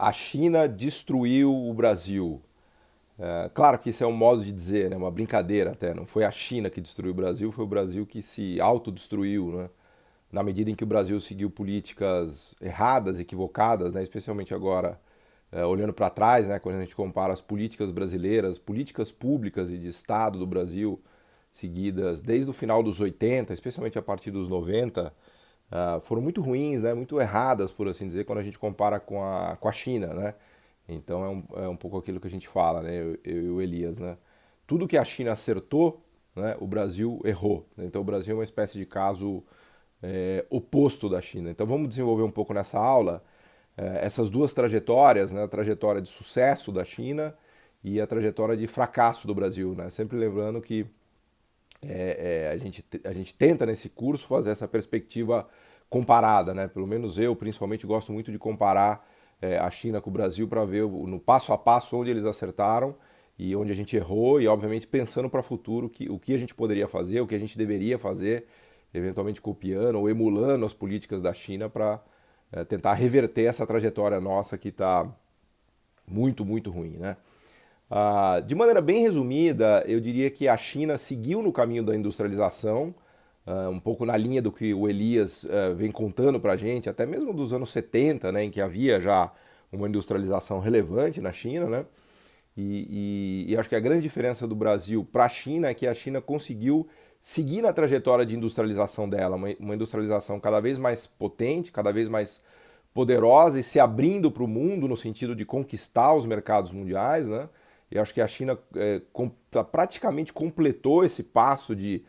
A China destruiu o Brasil. Claro que isso é um modo de dizer, né? Uma brincadeira até. Não foi a China que destruiu o Brasil, foi o Brasil que se autodestruiu, né? Na medida em que o Brasil seguiu políticas erradas, equivocadas, né? Especialmente agora, olhando para trás, né? Quando a gente compara as políticas brasileiras, políticas públicas e de Estado do Brasil, seguidas desde o final dos 80, especialmente a partir dos 90, foram muito ruins, né? Muito erradas, por assim dizer, quando a gente compara com a China, né? Então é um pouco aquilo que a gente fala, né? Eu e o Elias, né? Tudo que a China acertou, né? O Brasil errou. Então o Brasil é uma espécie de caso oposto da China. Então vamos desenvolver um pouco nessa aula essas duas trajetórias, né? A trajetória de sucesso da China e a trajetória de fracasso do Brasil, né? Sempre lembrando que a gente tenta nesse curso fazer essa perspectiva comparada, né? Pelo menos eu, principalmente, gosto muito de comparar a China com o Brasil para ver no passo a passo onde eles acertaram e onde a gente errou e, obviamente, pensando para o futuro o que a gente poderia fazer, o que a gente deveria fazer, eventualmente copiando ou emulando as políticas da China para tentar reverter essa trajetória nossa que está muito, muito ruim, né? De maneira bem resumida, eu diria que a China seguiu no caminho da industrialização, um pouco na linha do que o Elias vem contando para a gente, até mesmo dos anos 70, né, em que havia já uma industrialização relevante na China, né? E acho que a grande diferença do Brasil para a China é que a China conseguiu seguir na trajetória de industrialização dela, uma industrialização cada vez mais potente, cada vez mais poderosa e se abrindo para o mundo no sentido de conquistar os mercados mundiais, né? E acho que a China praticamente completou esse passo de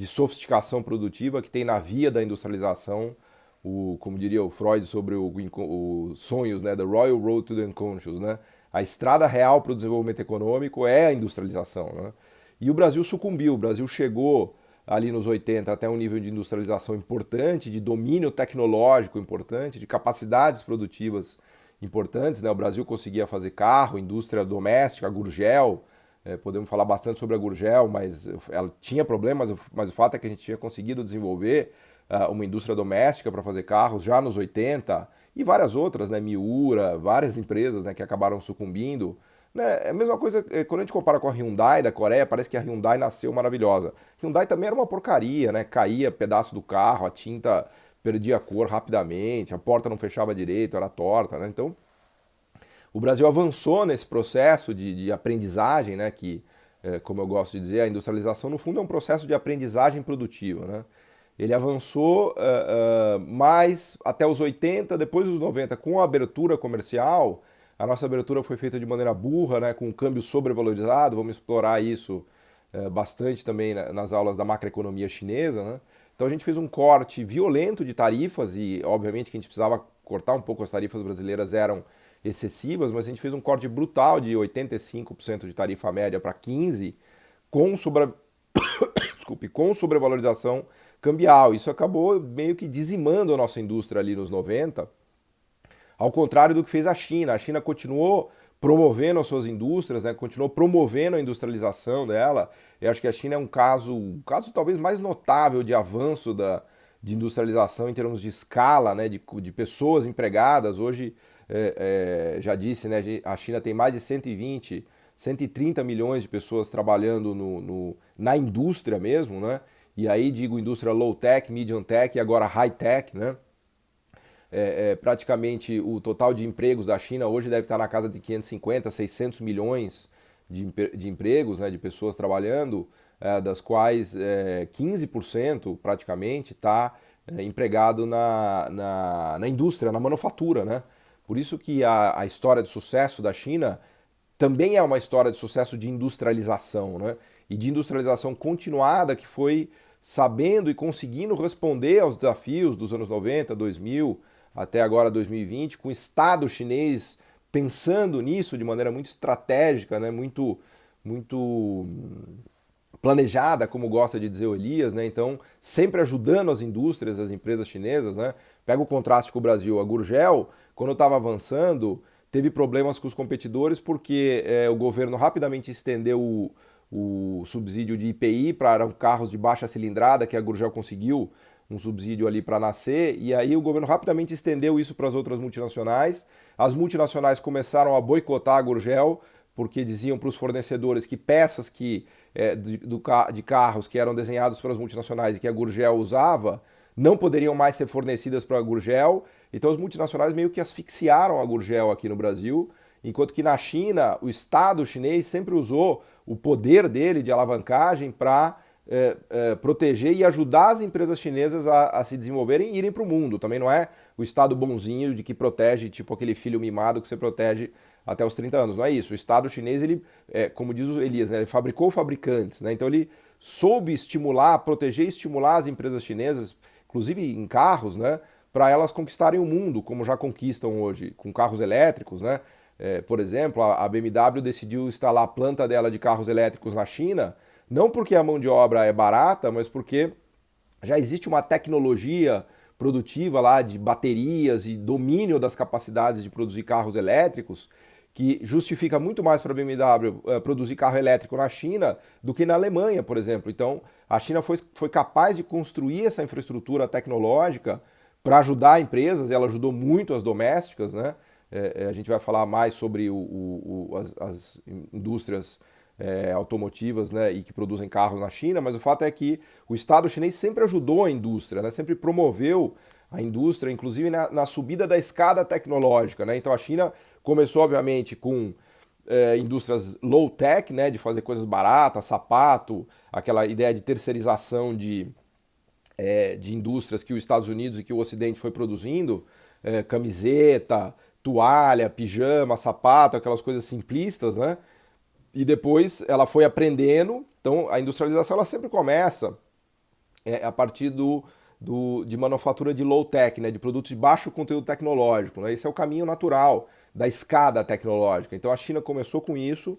sofisticação produtiva que tem na via da industrialização, como diria o Freud sobre os sonhos, né, the Royal Road to the Unconscious, né? A estrada real para o desenvolvimento econômico é a industrialização, né? E o Brasil sucumbiu, o Brasil chegou ali nos 80 até um nível de industrialização importante, de domínio tecnológico importante, de capacidades produtivas importantes, né? O Brasil conseguia fazer carro, indústria doméstica, a Gurgel, podemos falar bastante sobre a Gurgel, mas ela tinha problemas, mas o fato é que a gente tinha conseguido desenvolver uma indústria doméstica para fazer carros já nos 80 e várias outras, né? Miura, várias empresas, né, que acabaram sucumbindo. Né? É a mesma coisa quando a gente compara com a Hyundai da Coreia, parece que a Hyundai nasceu maravilhosa. A Hyundai também era uma porcaria, né? Caía pedaço do carro, a tinta perdia a cor rapidamente, a porta não fechava direito, era torta, né? Então, o Brasil avançou nesse processo de aprendizagem, né? Que, como eu gosto de dizer, a industrialização no fundo é um processo de aprendizagem produtiva, né? Ele avançou mais até os 80, depois dos 90, com a abertura comercial. A nossa abertura foi feita de maneira burra, né, com um câmbio sobrevalorizado. Vamos explorar isso bastante também nas aulas da macroeconomia chinesa. Né? Então a gente fez um corte violento de tarifas e, obviamente, que a gente precisava cortar um pouco as tarifas brasileiras eram excessivas, mas a gente fez um corte brutal de 85% de tarifa média para 15%, com desculpe, com sobrevalorização cambial. Isso acabou meio que dizimando a nossa indústria ali nos 90, ao contrário do que fez a China. A China continuou promovendo as suas indústrias, né? Continuou promovendo a industrialização dela. Eu acho que a China é um caso talvez mais notável de avanço de industrialização em termos de escala, né? De pessoas empregadas. Hoje, já disse, né? A China tem mais de 120 130 milhões de pessoas trabalhando na indústria mesmo, né? E aí digo indústria low tech, medium tech e agora high tech, né? Praticamente o total de empregos da China hoje deve estar na casa de 550, 600 milhões de empregos, né, de pessoas trabalhando, das quais 15% praticamente está empregado na indústria, na manufatura. Né? Por isso que a história de sucesso da China também é uma história de sucesso de industrialização, né? E de industrialização continuada que foi sabendo e conseguindo responder aos desafios dos anos 90, 2000, até agora 2020, com o Estado chinês pensando nisso de maneira muito estratégica, né? Muito planejada, como gosta de dizer o Elias, né? Então, sempre ajudando as indústrias, as empresas chinesas, né? Pega o contraste com o Brasil. A Gurgel, quando estava avançando, teve problemas com os competidores porque o governo rapidamente estendeu o subsídio de IPI para carros de baixa cilindrada, que a Gurgel conseguiu um subsídio ali para nascer, e aí o governo rapidamente estendeu isso para as outras multinacionais. As multinacionais começaram a boicotar a Gurgel, porque diziam para os fornecedores que peças de carros que eram desenhados pelas multinacionais e que a Gurgel usava não poderiam mais ser fornecidas para a Gurgel. Então as multinacionais meio que asfixiaram a Gurgel aqui no Brasil, enquanto que na China o Estado chinês sempre usou o poder dele de alavancagem para proteger e ajudar as empresas chinesas a se desenvolverem e irem para o mundo. Também não é o Estado bonzinho de que protege, tipo aquele filho mimado que você protege até os 30 anos. Não é isso. O Estado chinês, ele, como diz o Elias, né, ele fabricou fabricantes. Né? Então ele soube estimular, proteger e estimular as empresas chinesas, inclusive em carros, né, para elas conquistarem o mundo, como já conquistam hoje com carros elétricos. Né? Por exemplo, a BMW decidiu instalar a planta dela de carros elétricos na China, não porque a mão de obra é barata, mas porque já existe uma tecnologia produtiva lá de baterias e domínio das capacidades de produzir carros elétricos que justifica muito mais para a BMW produzir carro elétrico na China do que na Alemanha, por exemplo. Então, a China foi capaz de construir essa infraestrutura tecnológica para ajudar empresas, e ela ajudou muito as domésticas, né? A gente vai falar mais sobre as indústrias automotivas, né, e que produzem carros na China, mas o fato é que o Estado chinês sempre ajudou a indústria, né, sempre promoveu a indústria, inclusive na subida da escada tecnológica. Né? Então a China começou, obviamente, com indústrias low-tech, né, de fazer coisas baratas, sapato, aquela ideia de terceirização de indústrias que os Estados Unidos e que o Ocidente foi produzindo, camiseta, toalha, pijama, sapato, aquelas coisas simplistas, né? E depois ela foi aprendendo. Então a industrialização ela sempre começa a partir de manufatura de low-tech, né, de produtos de baixo conteúdo tecnológico. Né? Esse é o caminho natural da escada tecnológica. Então a China começou com isso,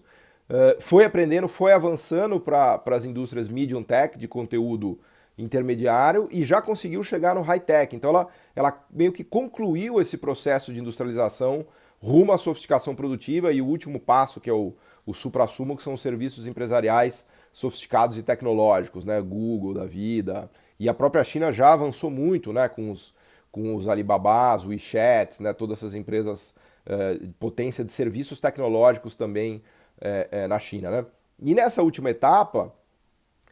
foi aprendendo, foi avançando para as indústrias medium tech, de conteúdo intermediário, e já conseguiu chegar no high-tech. Então ela meio que concluiu esse processo de industrialização rumo à sofisticação produtiva, e o último passo, que é o suprassumo, que são os serviços empresariais sofisticados e tecnológicos, né? Google da vida. E a própria China já avançou muito, né? com os Alibabás, o WeChat, né? Todas essas empresas de potência de serviços tecnológicos também na China. Né? E nessa última etapa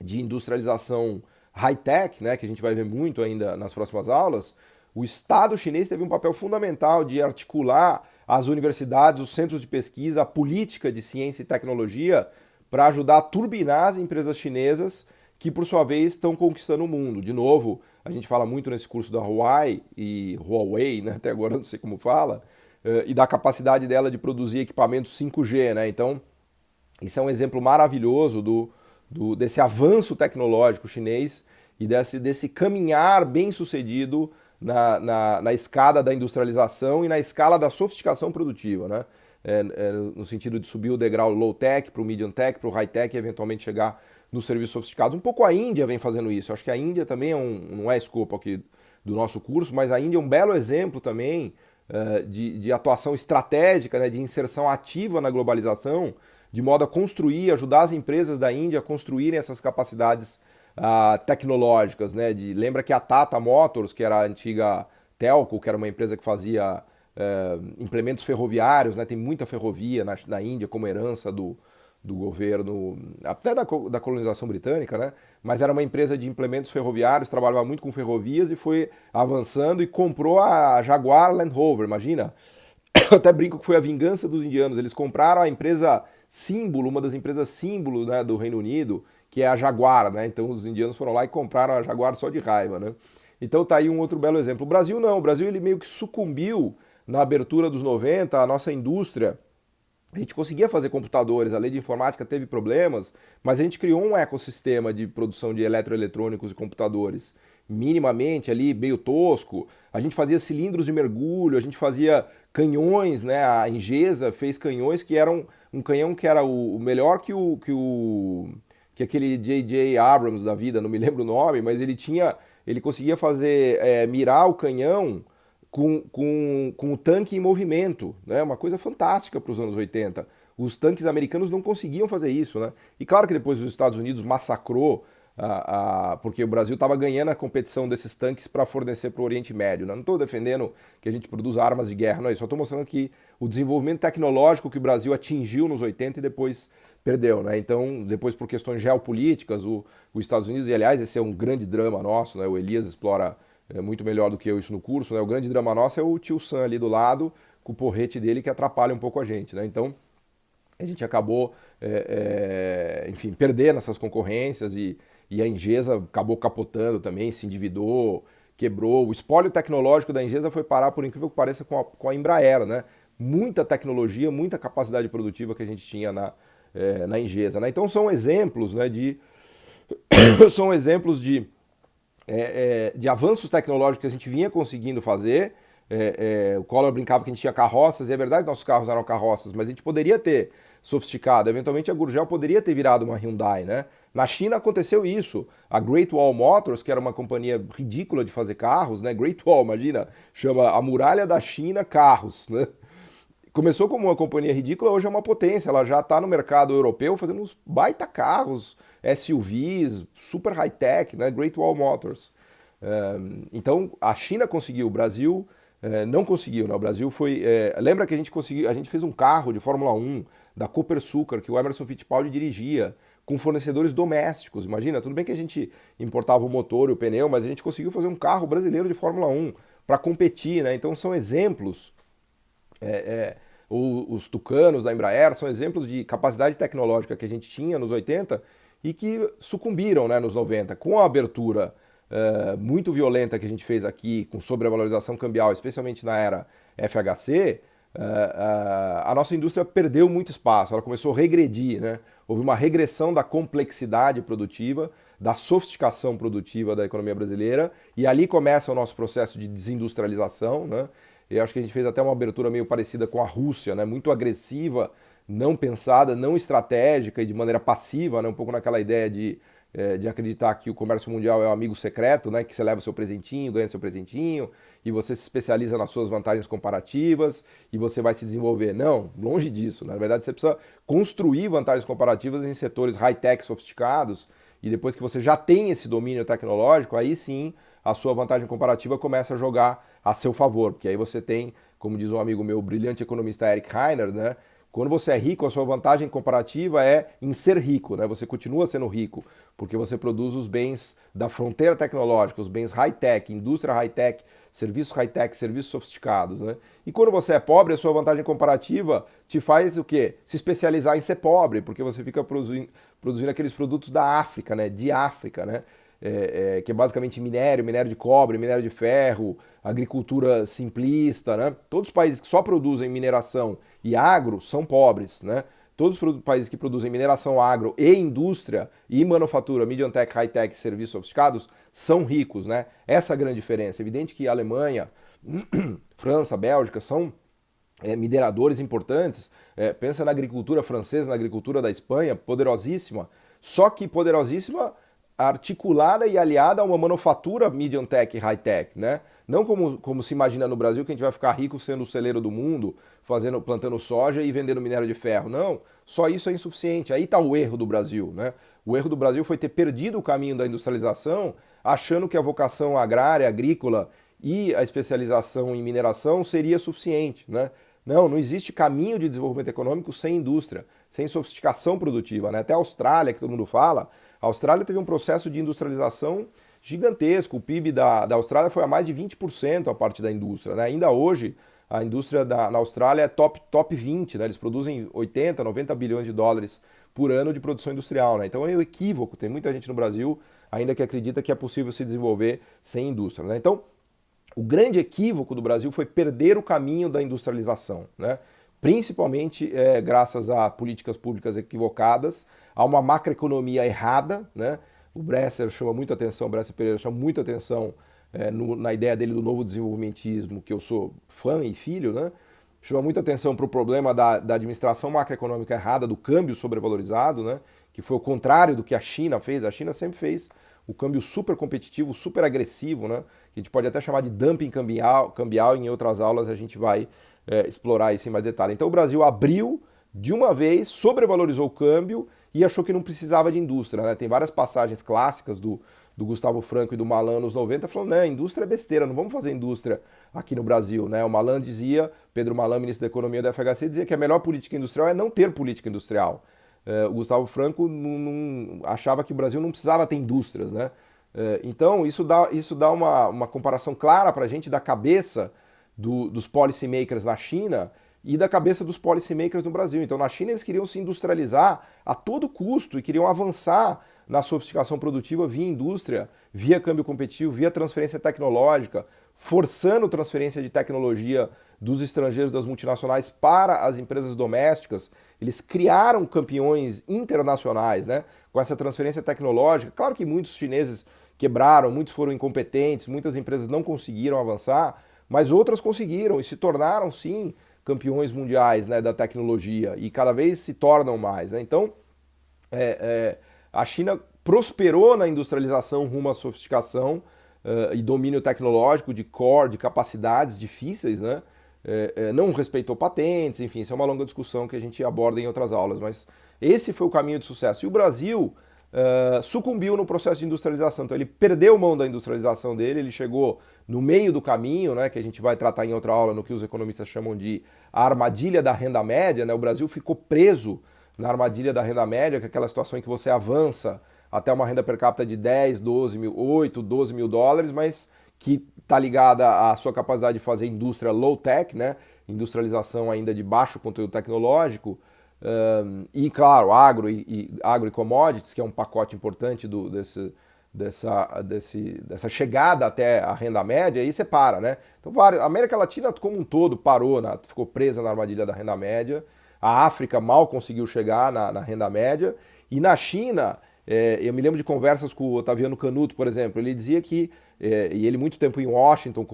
de industrialização high-tech, né? Que a gente vai ver muito ainda nas próximas aulas, o Estado chinês teve um papel fundamental de articular as universidades, os centros de pesquisa, a política de ciência e tecnologia para ajudar a turbinar as empresas chinesas que, por sua vez, estão conquistando o mundo. De novo, a gente fala muito nesse curso da Huawei, né? Até agora eu não sei como fala, e da capacidade dela de produzir equipamentos 5G. Né? Então, isso é um exemplo maravilhoso desse avanço tecnológico chinês e desse caminhar bem sucedido na escada da industrialização e na escala da sofisticação produtiva, né? No sentido de subir o degrau low-tech para o medium-tech, para o high-tech e eventualmente chegar nos serviços sofisticados. Um pouco a Índia vem fazendo isso. Eu acho que a Índia também não é escopo aqui do nosso curso, mas a Índia é um belo exemplo também de atuação estratégica, né, de inserção ativa na globalização, de modo a construir, ajudar as empresas da Índia a construírem essas capacidades tecnológicas, né? Lembra que a Tata Motors, que era a antiga Telco, que era uma empresa que fazia implementos ferroviários, né? Tem muita ferrovia na Índia como herança do governo, até da colonização britânica, né? Mas era uma empresa de implementos ferroviários, trabalhava muito com ferrovias e foi avançando e comprou a Jaguar Land Rover, imagina? Eu até brinco que foi a vingança dos indianos. Eles compraram a empresa símbolo, uma das empresas símbolo, né, do Reino Unido, que é a Jaguar, né? Então os indianos foram lá e compraram a Jaguar só de raiva, né? Então tá aí um outro belo exemplo. O Brasil não, o Brasil ele meio que sucumbiu na abertura dos 90, a nossa indústria. A gente conseguia fazer computadores, a lei de informática teve problemas, mas a gente criou um ecossistema de produção de eletroeletrônicos e computadores minimamente ali, meio tosco. A gente fazia cilindros de mergulho, a gente fazia canhões, né? A Engesa fez canhões que eram um canhão que era o melhor que aquele J.J. Abrams da vida, não me lembro o nome, mas ele conseguia fazer mirar o canhão com o tanque em movimento, né? Uma coisa fantástica para os anos 80. Os tanques americanos não conseguiam fazer isso, né? E claro que depois os Estados Unidos massacrou porque o Brasil estava ganhando a competição desses tanques para fornecer para o Oriente Médio. Né? Não estou defendendo que a gente produza armas de guerra, não é isso. Só estou mostrando que o desenvolvimento tecnológico que o Brasil atingiu nos 80 e depois perdeu. Né? Então, depois por questões geopolíticas, os Estados Unidos, e aliás, esse é um grande drama nosso, né? O Elias explora muito melhor do que eu isso no curso, né? O grande drama nosso é o tio Sam ali do lado, com o porrete dele que atrapalha um pouco a gente. Né? Então, a gente acabou, enfim, perdendo essas concorrências e a Engesa acabou capotando também, se endividou, quebrou. O espólio tecnológico da Engesa foi parar, por incrível que pareça, com a Embraer, né? Muita tecnologia, muita capacidade produtiva que a gente tinha na Engesa. Né? Então são exemplos, né, são exemplos de avanços tecnológicos que a gente vinha conseguindo fazer. O Collor brincava que a gente tinha carroças, e é verdade que nossos carros eram carroças, mas a gente poderia ter sofisticado. Eventualmente a Gurgel poderia ter virado uma Hyundai, né? Na China aconteceu isso. A Great Wall Motors, que era uma companhia ridícula de fazer carros, né? Great Wall, imagina, chama a Muralha da China Carros, né? Começou como uma companhia ridícula, hoje é uma potência. Ela já está no mercado europeu fazendo uns baita carros, SUVs, super high-tech, né? Great Wall Motors. Então a China conseguiu, o Brasil não conseguiu. Né? O Brasil foi. Lembra que a gente conseguiu, a gente fez um carro de Fórmula 1 da Copersucar que o Emerson Fittipaldi dirigia, com fornecedores domésticos. Imagina, tudo bem que a gente importava o motor e o pneu, mas a gente conseguiu fazer um carro brasileiro de Fórmula 1 para competir. Né? Então são exemplos. Os Tucanos da Embraer são exemplos de capacidade tecnológica que a gente tinha nos 80 e que sucumbiram, né, nos 90. Com a abertura muito violenta que a gente fez aqui, com sobrevalorização cambial, especialmente na era FHC, a nossa indústria perdeu muito espaço, ela começou a regredir. Né? Houve uma regressão da complexidade produtiva, da sofisticação produtiva da economia brasileira, e ali começa o nosso processo de desindustrialização. Né? Eu acho que a gente fez até uma abertura meio parecida com a Rússia, né? Muito agressiva, não pensada, não estratégica e de maneira passiva, né? Um pouco naquela ideia de acreditar que o comércio mundial é um amigo secreto, né? Que você leva o seu presentinho, ganha seu presentinho e você se especializa nas suas vantagens comparativas e você vai se desenvolver. Não, longe disso. Né? Na verdade, você precisa construir vantagens comparativas em setores high-tech sofisticados e depois que você já tem esse domínio tecnológico, aí sim a sua vantagem comparativa começa a jogar a seu favor, porque aí você tem, como diz um amigo meu, o brilhante economista Eric Heiner, né? Quando você é rico, a sua vantagem comparativa é em ser rico, né? Você continua sendo rico, porque você produz os bens da fronteira tecnológica, os bens high-tech, indústria high-tech, serviços high-tech, serviços sofisticados, né? E quando você é pobre, a sua vantagem comparativa te faz o quê? Se especializar em ser pobre, porque você fica produzindo aqueles produtos da África, né? De África, né? Que é basicamente minério de cobre, minério de ferro, agricultura simplista, né? Todos os países que só produzem mineração e agro são pobres, né? Todos os países que produzem mineração, agro e indústria e manufatura, medium tech, high tech, serviços sofisticados, são ricos, né? Essa é a grande diferença. É evidente que a Alemanha, França, Bélgica são mineradores importantes. Pensa na agricultura francesa, na agricultura da Espanha, poderosíssima, só que poderosíssima articulada e aliada a uma manufatura medium tech e high tech, né? Não como se imagina no Brasil, que a gente vai ficar rico sendo o celeiro do mundo, plantando soja e vendendo minério de ferro. Não, só isso é insuficiente. Aí está o erro do Brasil, né? O erro do Brasil foi ter perdido o caminho da industrialização, achando que a vocação agrária, agrícola e a especialização em mineração seria suficiente, né? Não existe caminho de desenvolvimento econômico sem indústria, sem sofisticação produtiva, né? Até a Austrália, que todo mundo fala, a Austrália teve um processo de industrialização gigantesco. O PIB da Austrália foi a mais de 20% a parte da indústria. Né? Ainda hoje, a indústria na Austrália é top 20. Né? Eles produzem 80, 90 bilhões de dólares por ano de produção industrial. Né? Então é um equívoco. Tem muita gente no Brasil ainda que acredita que é possível se desenvolver sem indústria. Né? Então, o grande equívoco do Brasil foi perder o caminho da industrialização. Né? Principalmente graças a políticas públicas equivocadas, a uma macroeconomia errada, né? O Bresser chama muita atenção, o Bresser Pereira chama muita atenção na ideia dele do novo desenvolvimentismo, que eu sou fã e filho, né? Chama muita atenção para o problema da administração macroeconômica errada, do câmbio sobrevalorizado, né? Que foi o contrário do que a China fez. A China sempre fez o câmbio super competitivo, super agressivo, né? Que a gente pode até chamar de dumping cambial, em outras aulas a gente vai explorar isso em mais detalhe. Então o Brasil abriu de uma vez, sobrevalorizou o câmbio e achou que não precisava de indústria, né? Tem várias passagens clássicas do Gustavo Franco e do Malan nos 90 falando, né, indústria é besteira, não vamos fazer indústria aqui no Brasil, né? O Malan dizia, Pedro Malan, ministro da Economia da FHC, dizia que a melhor política industrial é não ter política industrial. O Gustavo Franco achava que o Brasil não precisava ter indústrias, né? Então, isso dá uma comparação clara para a gente da cabeça dos policymakers na China e da cabeça dos policymakers no Brasil. Então, na China, eles queriam se industrializar a todo custo e queriam avançar na sofisticação produtiva via indústria, via câmbio competitivo, via transferência tecnológica, forçando transferência de tecnologia dos estrangeiros, das multinacionais para as empresas domésticas. Eles criaram campeões internacionais, né, com essa transferência tecnológica. Claro que muitos chineses quebraram, muitos foram incompetentes, muitas empresas não conseguiram avançar, mas outras conseguiram e se tornaram, sim, campeões mundiais, né, da tecnologia e cada vez se tornam mais, né? Então, a China prosperou na industrialização rumo à sofisticação e domínio tecnológico de core, de capacidades difíceis, né? Não respeitou patentes, enfim, isso é uma longa discussão que a gente aborda em outras aulas, mas esse foi o caminho de sucesso. E o Brasil sucumbiu no processo de industrialização, então ele perdeu mão da industrialização dele, ele chegou no meio do caminho, né, que a gente vai tratar em outra aula, no que os economistas chamam de a armadilha da renda média, né? O Brasil ficou preso na armadilha da renda média, que é aquela situação em que você avança até uma renda per capita de 10, 12 mil, 8, 12 mil dólares, mas que está ligada à sua capacidade de fazer indústria low-tech, né? Industrialização ainda de baixo conteúdo tecnológico, e claro, agro e commodities, que é um pacote importante dessa chegada até a renda média, aí você para, né? Então, a América Latina como um todo parou, ficou presa na armadilha da renda média, a África mal conseguiu chegar na renda média, e na China, eu me lembro de conversas com o Otaviano Canuto, por exemplo, ele dizia que, e ele muito tempo em Washington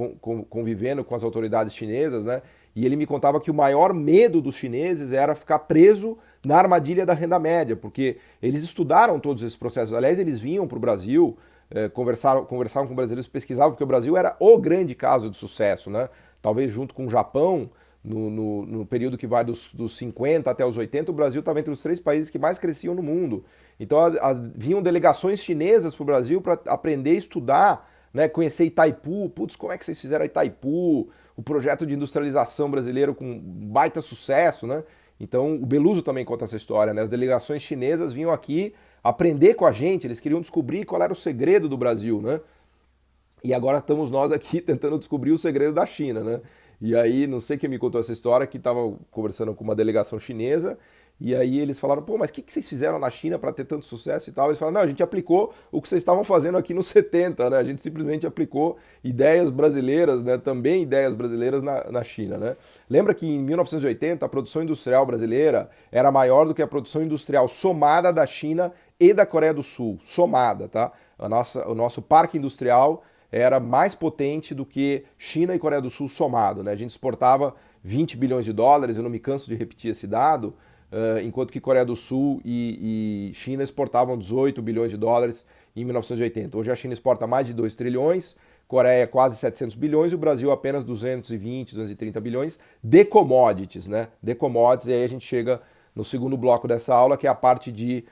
convivendo com as autoridades chinesas, né? E ele me contava que o maior medo dos chineses era ficar preso na armadilha da renda média, porque eles estudaram todos esses processos. Aliás, eles vinham para o Brasil, conversavam com brasileiros, pesquisavam, porque o Brasil era o grande caso de sucesso, né? Talvez junto com o Japão, no período que vai dos 50 até os 80, o Brasil estava entre os 3 países que mais cresciam no mundo. Então vinham delegações chinesas para o Brasil para aprender a estudar, né, conhecer Itaipu. Putz, como é que vocês fizeram Itaipu? O projeto de industrialização brasileiro com baita sucesso, né? Então o Beluso também conta essa história, né? As delegações chinesas vinham aqui aprender com a gente, eles queriam descobrir qual era o segredo do Brasil, né? E agora estamos nós aqui tentando descobrir o segredo da China, né? E aí, não sei quem me contou essa história, que estava conversando com uma delegação chinesa, e aí eles falaram, pô, mas o que vocês fizeram na China para ter tanto sucesso e tal? Eles falaram, não, a gente aplicou o que vocês estavam fazendo aqui nos 70, né? A gente simplesmente aplicou ideias brasileiras, né? Também ideias brasileiras na China, né? Lembra que em 1980 a produção industrial brasileira era maior do que a produção industrial somada da China e da Coreia do Sul, somada, tá? O nosso parque industrial era mais potente do que China e Coreia do Sul somado, né? A gente exportava 20 bilhões de dólares, eu não me canso de repetir esse dado, enquanto que Coreia do Sul e China exportavam 18 bilhões de dólares em 1980. Hoje a China exporta mais de 2 trilhões, Coreia quase 700 bilhões e o Brasil apenas 220, 230 bilhões de commodities, né? De commodities, e aí a gente chega no segundo bloco dessa aula, que é a parte de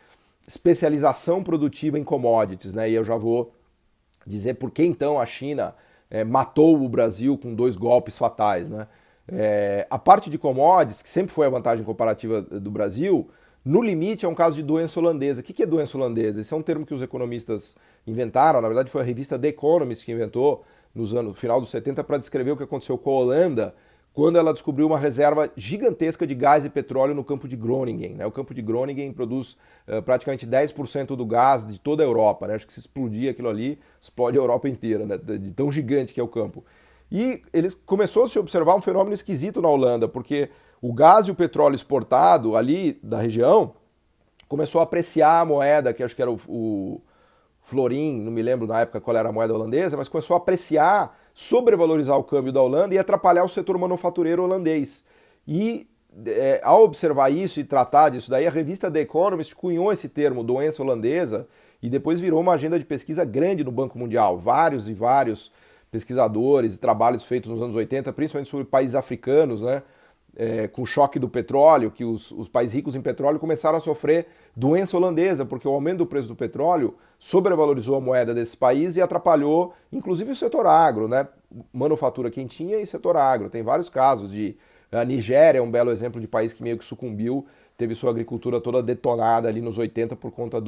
especialização produtiva em commodities, né? E eu já vou dizer por que então a China matou o Brasil com 2 golpes fatais, né? A parte de commodities, que sempre foi a vantagem comparativa do Brasil, no limite é um caso de doença holandesa. O que é doença holandesa? Esse é um termo que os economistas inventaram, na verdade foi a revista The Economist que inventou no final dos 70 para descrever o que aconteceu com a Holanda quando ela descobriu uma reserva gigantesca de gás e petróleo no campo de Groningen, né? O campo de Groningen produz praticamente 10% do gás de toda a Europa, né? Acho que se explodir aquilo ali, explode a Europa inteira, né? De tão gigante que é o campo. E começou a se observar um fenômeno esquisito na Holanda, porque o gás e o petróleo exportado ali da região começou a apreciar a moeda, que acho que era o florim, não me lembro na época qual era a moeda holandesa, mas começou a apreciar, sobrevalorizar o câmbio da Holanda e atrapalhar o setor manufatureiro holandês. E ao observar isso e tratar disso daí, a revista The Economist cunhou esse termo, doença holandesa, e depois virou uma agenda de pesquisa grande no Banco Mundial. Vários e vários pesquisadores e trabalhos feitos nos anos 80, principalmente sobre países africanos, né? com o choque do petróleo, que os países ricos em petróleo começaram a sofrer doença holandesa, porque o aumento do preço do petróleo sobrevalorizou a moeda desses países e atrapalhou, inclusive, o setor agro, né? Manufatura quentinha e setor agro. Tem vários casos de... A Nigéria é um belo exemplo de país que meio que sucumbiu, teve sua agricultura toda detonada ali nos 80 por conta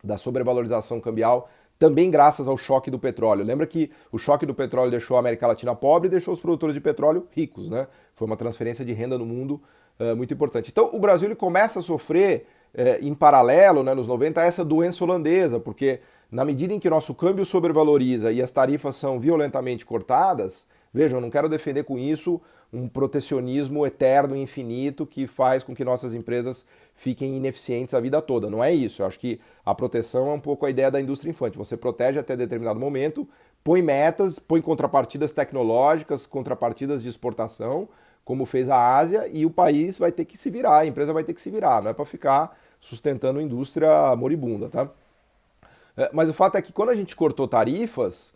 da sobrevalorização cambial, também graças ao choque do petróleo. Lembra que o choque do petróleo deixou a América Latina pobre e deixou os produtores de petróleo ricos, né? Foi uma transferência de renda no mundo muito importante. Então o Brasil ele começa a sofrer em paralelo, né, nos 90, essa doença holandesa, porque na medida em que o nosso câmbio sobrevaloriza e as tarifas são violentamente cortadas, vejam, eu não quero defender com isso um protecionismo eterno e infinito que faz com que nossas empresas fiquem ineficientes a vida toda. Não é isso. Eu acho que a proteção é um pouco a ideia da indústria infante. Você protege até determinado momento, põe metas, põe contrapartidas tecnológicas, contrapartidas de exportação, como fez a Ásia, e o país vai ter que se virar, a empresa vai ter que se virar. Não é para ficar sustentando indústria moribunda, tá? Mas o fato é que quando a gente cortou tarifas,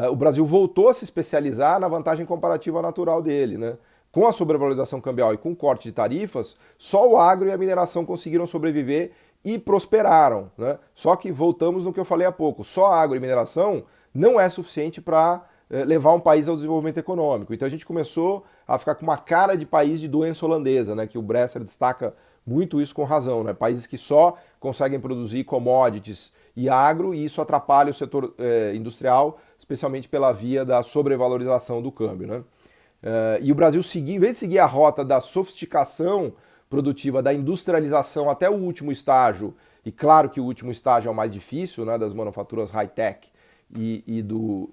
o Brasil voltou a se especializar na vantagem comparativa natural dele, né? Com a sobrevalorização cambial e com o corte de tarifas, só o agro e a mineração conseguiram sobreviver e prosperaram, né? Só que voltamos no que eu falei há pouco, só agro e mineração não é suficiente para levar um país ao desenvolvimento econômico. Então a gente começou a ficar com uma cara de país de doença holandesa, né? Que o Bresser destaca muito isso com razão, né? Países que só conseguem produzir commodities e agro, e isso atrapalha o setor industrial, especialmente pela via da sobrevalorização do câmbio, né? E o Brasil, em vez de seguir a rota da sofisticação produtiva, da industrialização até o último estágio, e claro que o último estágio é o mais difícil, né, das manufaturas high-tech e dos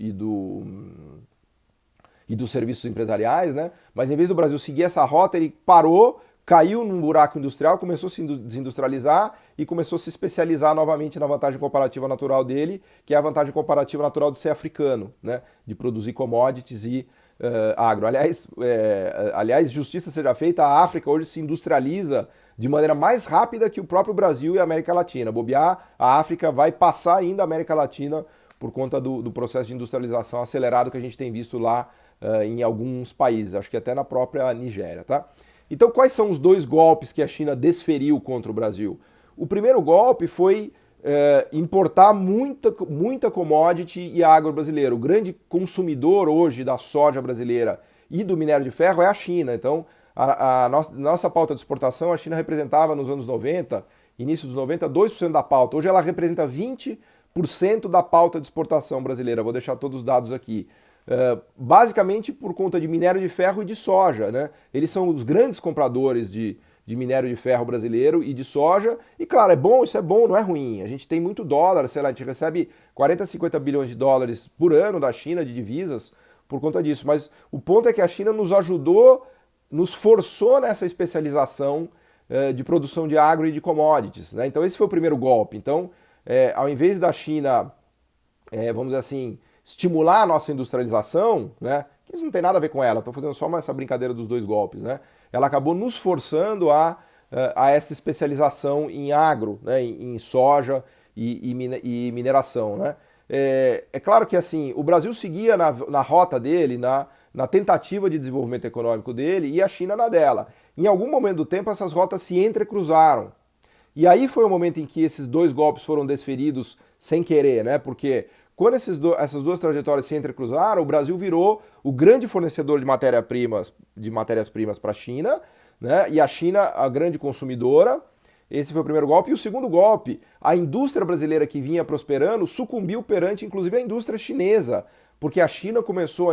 serviços empresariais, né? Mas em vez do Brasil seguir essa rota, ele parou, caiu num buraco industrial, começou a se desindustrializar e começou a se especializar novamente na vantagem comparativa natural dele, que é a vantagem comparativa natural de ser africano, né? De produzir commodities e agro. Aliás, justiça seja feita, a África hoje se industrializa de maneira mais rápida que o próprio Brasil e a América Latina. Bobear, a África vai passar ainda a América Latina por conta do processo de industrialização acelerado que a gente tem visto lá em alguns países, acho que até na própria Nigéria, tá? Então, quais são os dois golpes que a China desferiu contra o Brasil? O primeiro golpe foi importar muita commodity e agro brasileiro. O grande consumidor hoje da soja brasileira e do minério de ferro é a China. Então, a nossa pauta de exportação, a China representava nos anos 90, início dos 90, 2% da pauta. Hoje ela representa 20% da pauta de exportação brasileira. Vou deixar todos os dados aqui. Basicamente por conta de minério de ferro e de soja, né? Eles são os grandes compradores de minério de ferro brasileiro e de soja, e claro, isso é bom, não é ruim. A gente tem muito dólar, sei lá, a gente recebe 40, 50 bilhões de dólares por ano da China de divisas por conta disso, mas o ponto é que a China nos ajudou, nos forçou nessa especialização de produção de agro e de commodities, né? Então esse foi o primeiro golpe. Então, ao invés da China, vamos dizer assim, estimular a nossa industrialização, né? Que isso não tem nada a ver com ela, estou fazendo só essa brincadeira dos dois golpes, né? Ela acabou nos forçando a essa especialização em agro, né? Em soja e mineração, né? É claro que assim, o Brasil seguia na rota dele, na tentativa de desenvolvimento econômico dele, e a China na dela. Em algum momento do tempo essas rotas se entrecruzaram. E aí foi o momento em que esses dois golpes foram desferidos sem querer, né? Porque quando essas duas trajetórias se entrecruzaram, o Brasil virou o grande fornecedor de matérias-primas para a China, né? E a China a grande consumidora. Esse foi o primeiro golpe. E o segundo golpe, a indústria brasileira que vinha prosperando sucumbiu perante, inclusive, a indústria chinesa, porque a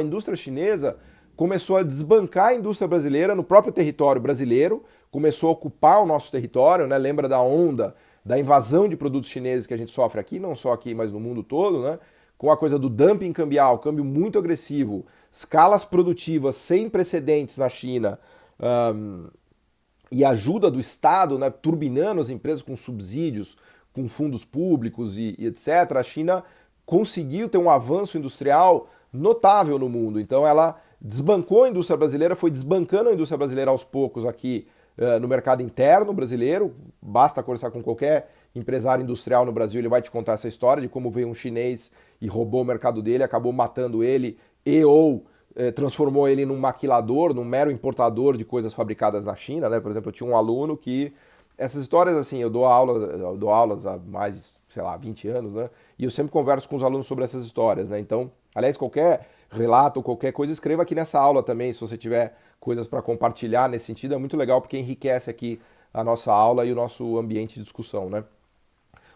indústria chinesa começou a desbancar a indústria brasileira no próprio território brasileiro, começou a ocupar o nosso território, né? Lembra da onda da invasão de produtos chineses que a gente sofre aqui, não só aqui, mas no mundo todo, né? Com a coisa do dumping cambial, câmbio muito agressivo, escalas produtivas sem precedentes na China, e ajuda do Estado, né, turbinando as empresas com subsídios, com fundos públicos e etc., a China conseguiu ter um avanço industrial notável no mundo. Então ela desbancou a indústria brasileira, foi desbancando a indústria brasileira aos poucos aqui no mercado interno brasileiro. Basta conversar com qualquer empresário industrial no Brasil, ele vai te contar essa história de como veio um chinês e roubou o mercado dele, acabou matando ele ou transformou ele num maquilador, num mero importador de coisas fabricadas na China, né? Por exemplo, eu tinha um aluno que essas histórias, assim, eu dou aulas há mais, sei lá, 20 anos, né? E eu sempre converso com os alunos sobre essas histórias, né? Então, aliás, qualquer relato, qualquer coisa, escreva aqui nessa aula também, se você tiver coisas para compartilhar nesse sentido, é muito legal porque enriquece aqui a nossa aula e o nosso ambiente de discussão, né?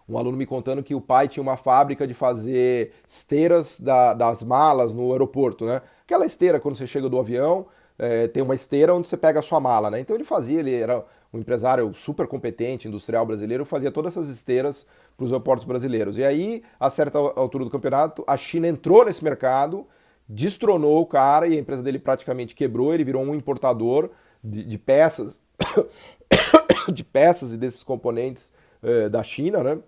Um aluno me contando que o pai tinha uma fábrica de fazer esteiras das malas no aeroporto, né? Aquela esteira, quando você chega do avião, tem uma esteira onde você pega a sua mala, né? Então ele fazia, ele era um empresário super competente, industrial brasileiro, fazia todas essas esteiras para os aeroportos brasileiros. E aí, a certa altura do campeonato, a China entrou nesse mercado, destronou o cara e a empresa dele praticamente quebrou, ele virou um importador de peças, de peças e desses componentes da China, né?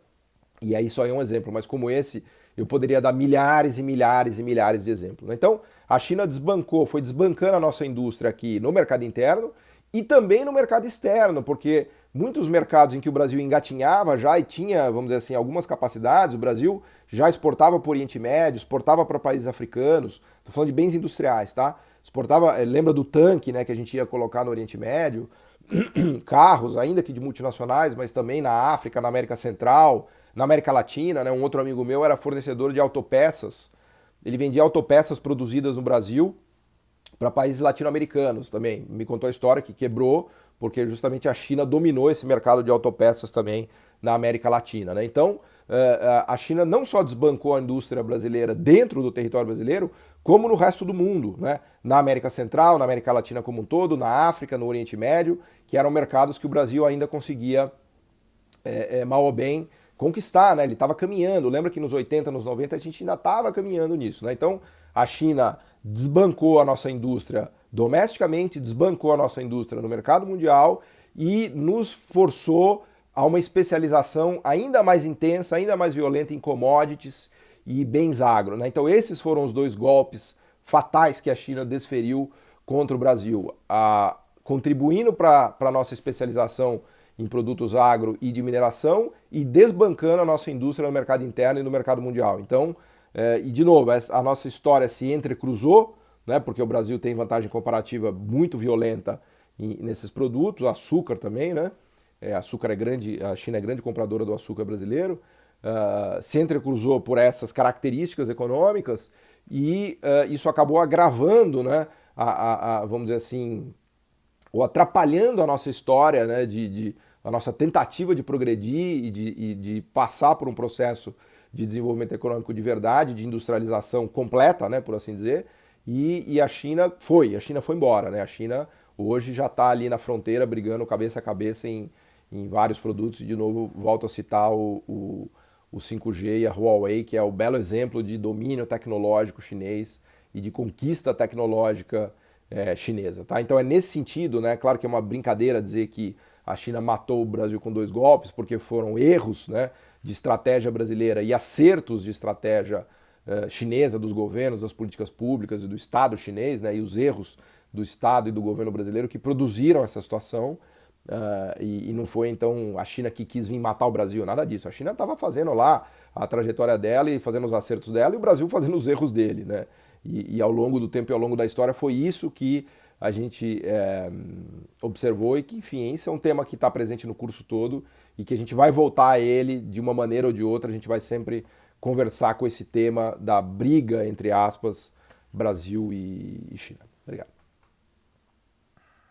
E aí só é um exemplo, mas como esse, eu poderia dar milhares e milhares e milhares de exemplos, né? Então, a China desbancou, foi desbancando a nossa indústria aqui no mercado interno e também no mercado externo, porque muitos mercados em que o Brasil engatinhava já e tinha, vamos dizer assim, algumas capacidades, o Brasil já exportava para o Oriente Médio, exportava para países africanos, estou falando de bens industriais, tá? Exportava, lembra do tanque, né, que a gente ia colocar no Oriente Médio, carros, ainda que de multinacionais, mas também na África, na América Central, na América Latina, né? Um outro amigo meu era fornecedor de autopeças. Ele vendia autopeças produzidas no Brasil para países latino-americanos também. Me contou a história que quebrou porque justamente a China dominou esse mercado de autopeças também na América Latina, né? Então, a China não só desbancou a indústria brasileira dentro do território brasileiro, como no resto do mundo, né? Na América Central, na América Latina como um todo, na África, no Oriente Médio, que eram mercados que o Brasil ainda conseguia, mal ou bem, conquistar, né? Ele estava caminhando. Lembra que nos 80, nos 90 a gente ainda estava caminhando nisso, né? Então, a China desbancou a nossa indústria domesticamente, desbancou a nossa indústria no mercado mundial e nos forçou a uma especialização ainda mais intensa, ainda mais violenta em commodities e bens agro, né? Então esses foram os dois golpes fatais que a China desferiu contra o Brasil, contribuindo para a nossa especialização em produtos agro e de mineração e desbancando a nossa indústria no mercado interno e no mercado mundial. Então, e de novo, a nossa história se entrecruzou, né, porque o Brasil tem vantagem comparativa muito violenta nesses produtos, açúcar também, né? Açúcar é grande, a China é grande compradora do açúcar brasileiro, se entrecruzou por essas características econômicas e isso acabou agravando, né, vamos dizer assim, ou atrapalhando a nossa história, né, a nossa tentativa de progredir e de passar por um processo de desenvolvimento econômico de verdade, de industrialização completa, né, por assim dizer, e a China foi embora, né? A China hoje já está ali na fronteira brigando cabeça a cabeça em vários produtos, e de novo volto a citar o 5G e a Huawei, que é o belo exemplo de domínio tecnológico chinês e de conquista tecnológica chinesa, tá? Então é nesse sentido, né? Claro que é uma brincadeira dizer que a China matou o Brasil com 2 golpes, porque foram erros, né, de estratégia brasileira e acertos de estratégia chinesa, dos governos, das políticas públicas e do Estado chinês, né, e os erros do Estado e do governo brasileiro que produziram essa situação. E não foi então a China que quis vir matar o Brasil, nada disso. A China estava fazendo lá a trajetória dela e fazendo os acertos dela e o Brasil fazendo os erros dele, né? E ao longo do tempo e ao longo da história foi isso que a gente observou e que, enfim, esse é um tema que está presente no curso todo e que a gente vai voltar a ele de uma maneira ou de outra, a gente vai sempre conversar com esse tema da briga, entre aspas, Brasil e China. Obrigado.